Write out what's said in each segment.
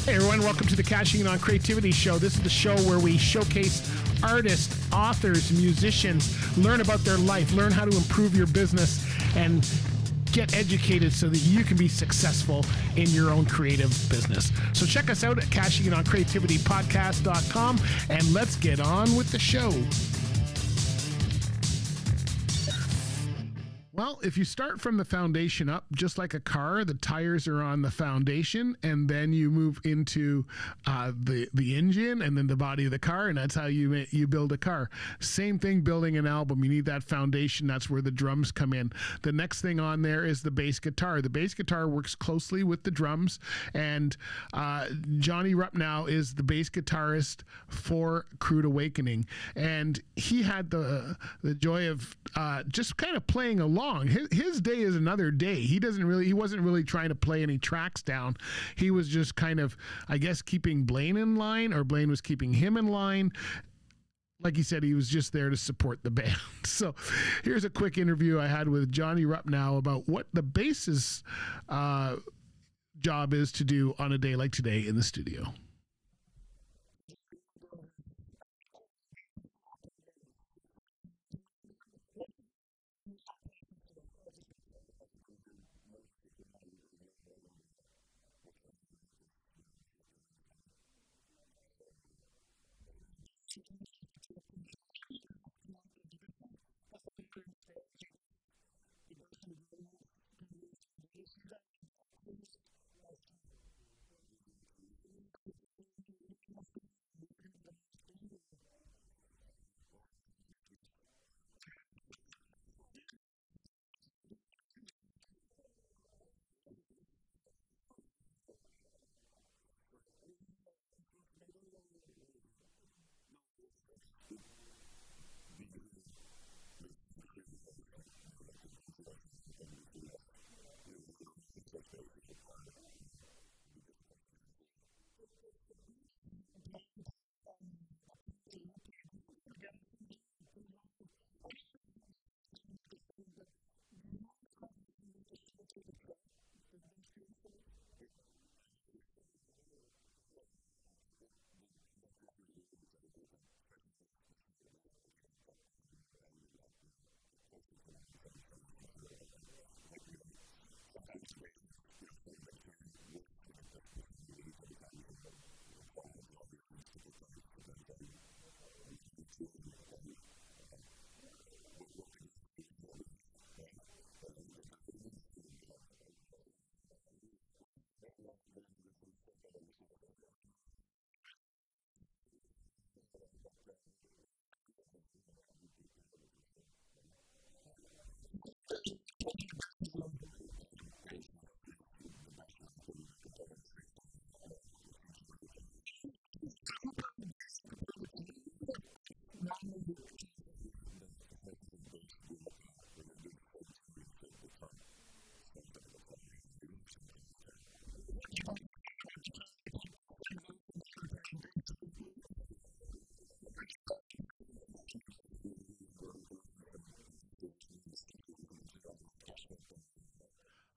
Hey everyone, welcome to the Cashing In on Creativity Show. This is the show where we showcase artists, authors, musicians, learn about their life, learn how to improve your business, and get educated so that you can be successful in your own creative business. So check us out at cashinginonCreativityPodcast.com and let's get on with the show. Well, if you start from the foundation up, just like a car, the tires are on the foundation, and then you move into the engine and then the body of the car, and that's how you build a car. Same thing building an album. You need that foundation. That's where the drums come in. The next thing on there is the bass guitar. The bass guitar works closely with the drums, and Johnny Rupnow is the bass guitarist for Crude Awakening, and he had the joy of just kind of playing along. His day is another day. He wasn't really trying to play any tracks down. He was just kind of, I guess, keeping Blaine in line, or Blaine was keeping him in line. Like he said, he was just there to support the band. So here's a quick interview I had with Johnny Rupnow about what the bass's job is to do on a day like today in the studio.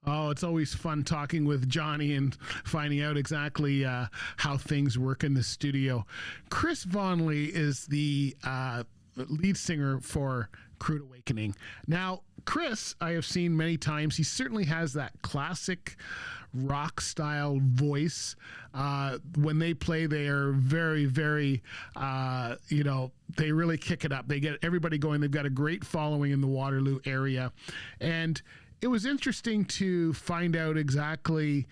Oh, it's always fun talking with Johnny and finding out exactly how things work in the studio. Chris Von Leigh is the lead singer for Crude Awakening. Now, Chris, I have seen many times. He certainly has that classic rock style voice. When they play, they are very, very, they really kick it up. They get everybody going. They've got a great following in the Waterloo area. And it was interesting to find out exactly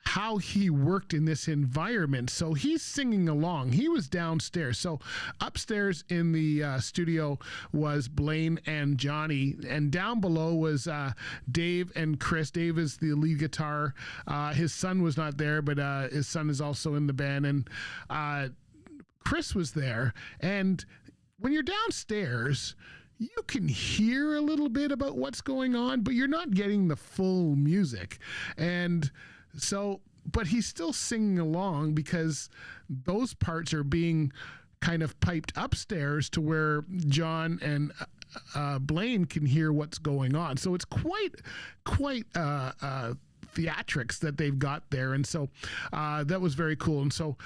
how he worked in this environment. So he's singing along. He was downstairs. So upstairs in the studio was Blaine and Johnny, and down below was Dave and Chris. Dave is the lead guitar. His son was not there, but his son is also in the band, and Chris was there. And when you're downstairs, you can hear a little bit about what's going on, but you're not getting the full music. And so, but he's still singing along because those parts are being kind of piped upstairs to where John and Blaine can hear what's going on. So it's quite theatrics that they've got there. And so that was very cool. And so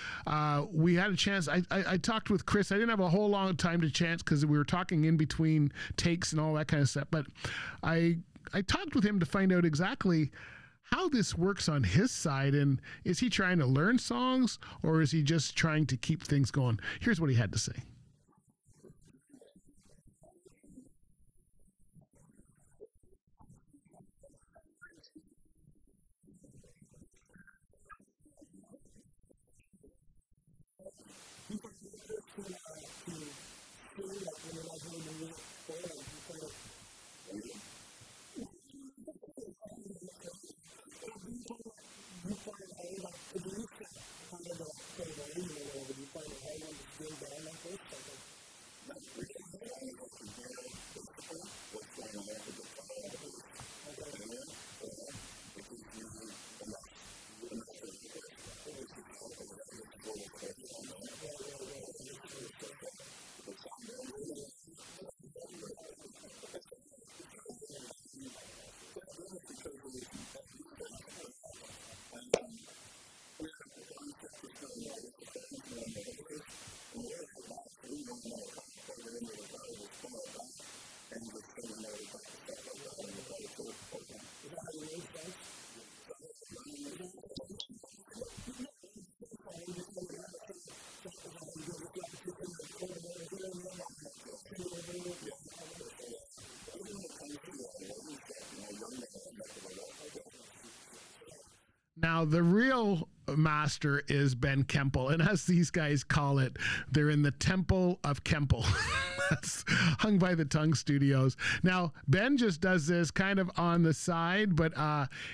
we had a chance. I talked with Chris. I didn't have a whole long time to chance because we were talking in between takes and all that kind of stuff. But I talked with him to find out exactly how this works on his side, and is he trying to learn songs or is he just trying to keep things going? Here's what he had to say. Now, the real master is Ben Kempel, and as these guys call it, they're in the Temple of Kempel. That's Hung by the Tongue Studios. Now, Ben just does this kind of on the side, but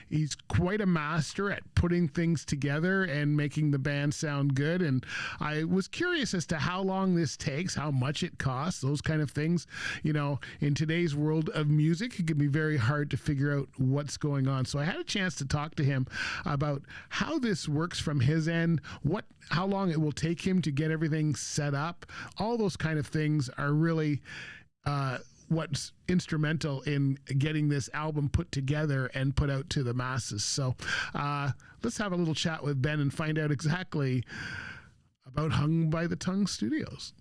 he's quite a master at putting things together and making the band sound good. And I was curious as to how long this takes, how much it costs, those kind of things. You know, in today's world of music, it can be very hard to figure out what's going on. So I had a chance to talk to him about how this works from his end, how long it will take him to get everything set up. All those kind of things are really what's instrumental in getting this album put together and put out to the masses. So let's have a little chat with Ben and find out exactly about Hung by the Tongue Studios.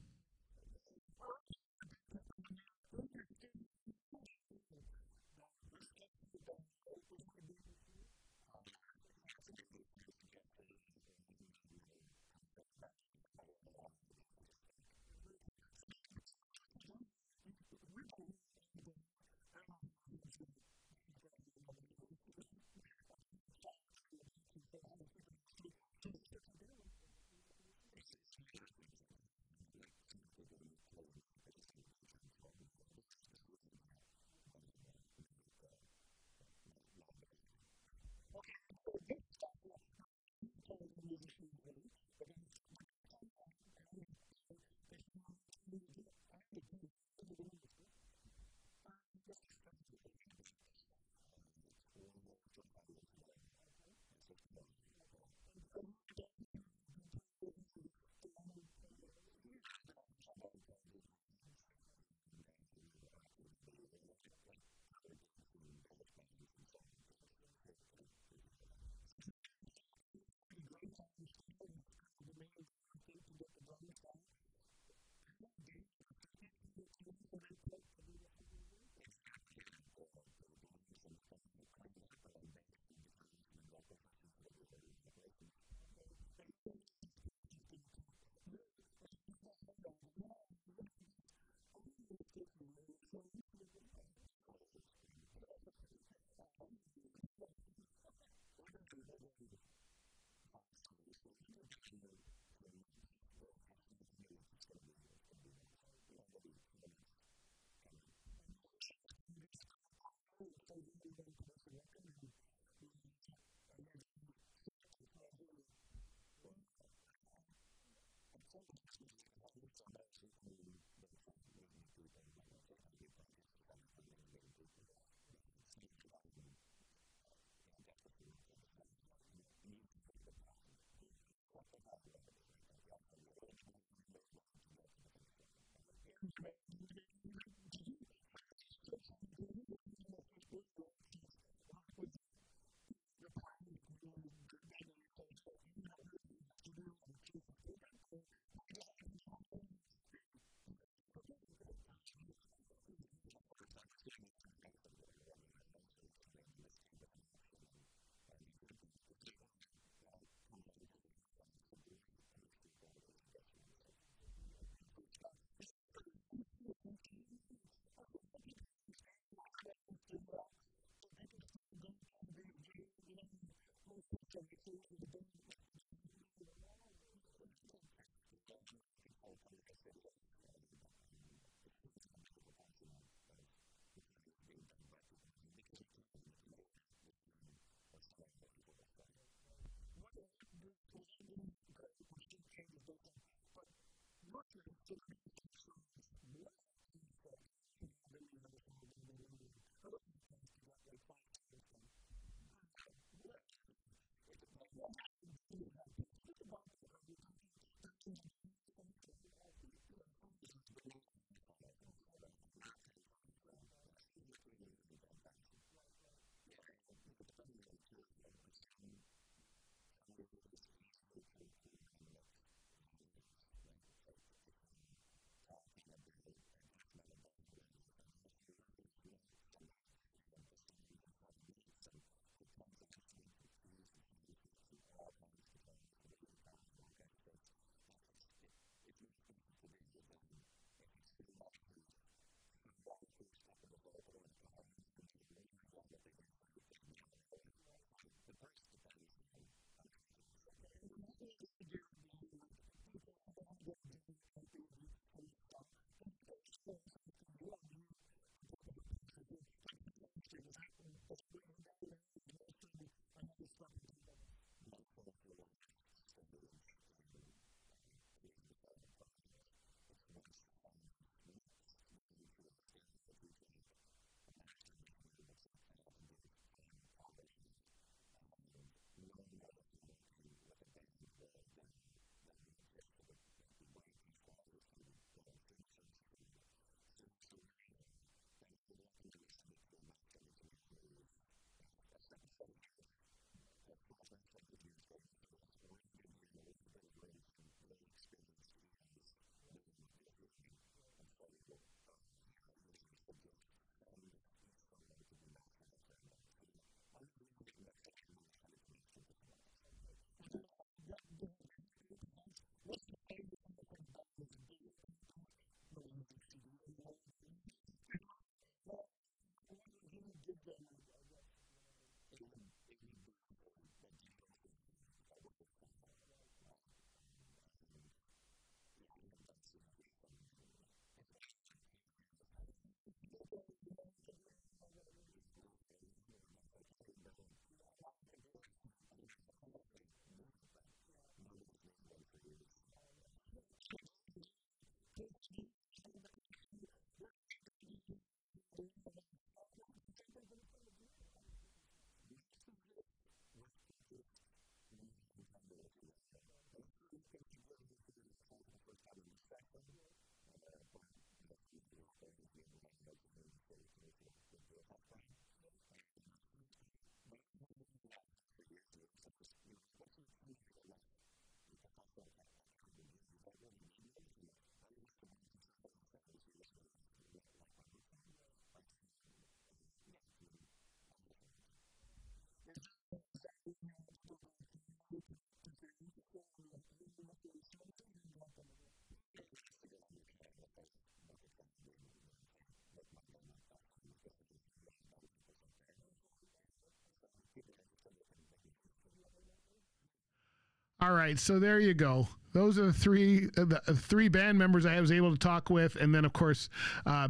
All right, so there you go. Those are the three band members I was able to talk with, and then of course,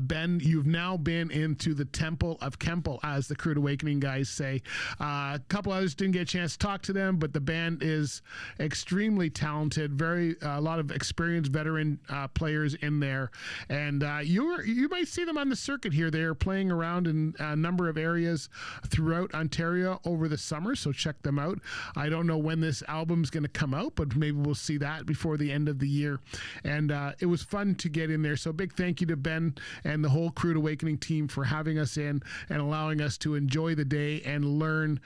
Ben, you've now been into the Temple of Kempel, as the Crude Awakening guys say. A couple others didn't get a chance to talk to them, but the band is extremely talented. A lot of experienced veteran players in there, and you might see them on the circuit here. They are playing around in a number of areas throughout Ontario over the summer, so check them out. I don't know when this album's going to come out, but maybe we'll see that before the end of the year. And it was fun to get in there. So big thank you to Ben and the whole Crude Awakening team for having us in and allowing us to enjoy the day and learn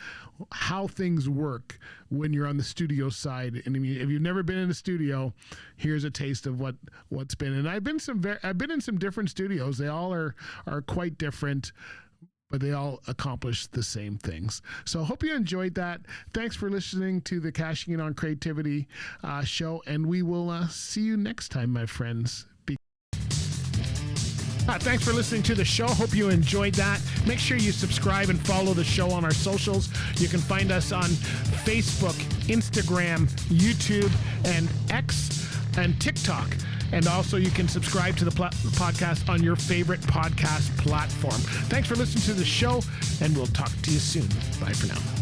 how things work when you're on the studio side. And I mean, if you've never been in a studio, here's a taste of what's been. And I've been in some different studios. They all are quite different, but they all accomplish the same things. So I hope you enjoyed that. Thanks for listening to the Cashing In on Creativity show, and we will see you next time, my friends. Thanks for listening to the show. Hope you enjoyed that. Make sure you subscribe and follow the show on our socials. You can find us on Facebook, Instagram, YouTube, and X, and TikTok. And also you can subscribe to the podcast on your favorite podcast platform. Thanks for listening to the show, and we'll talk to you soon. Bye for now.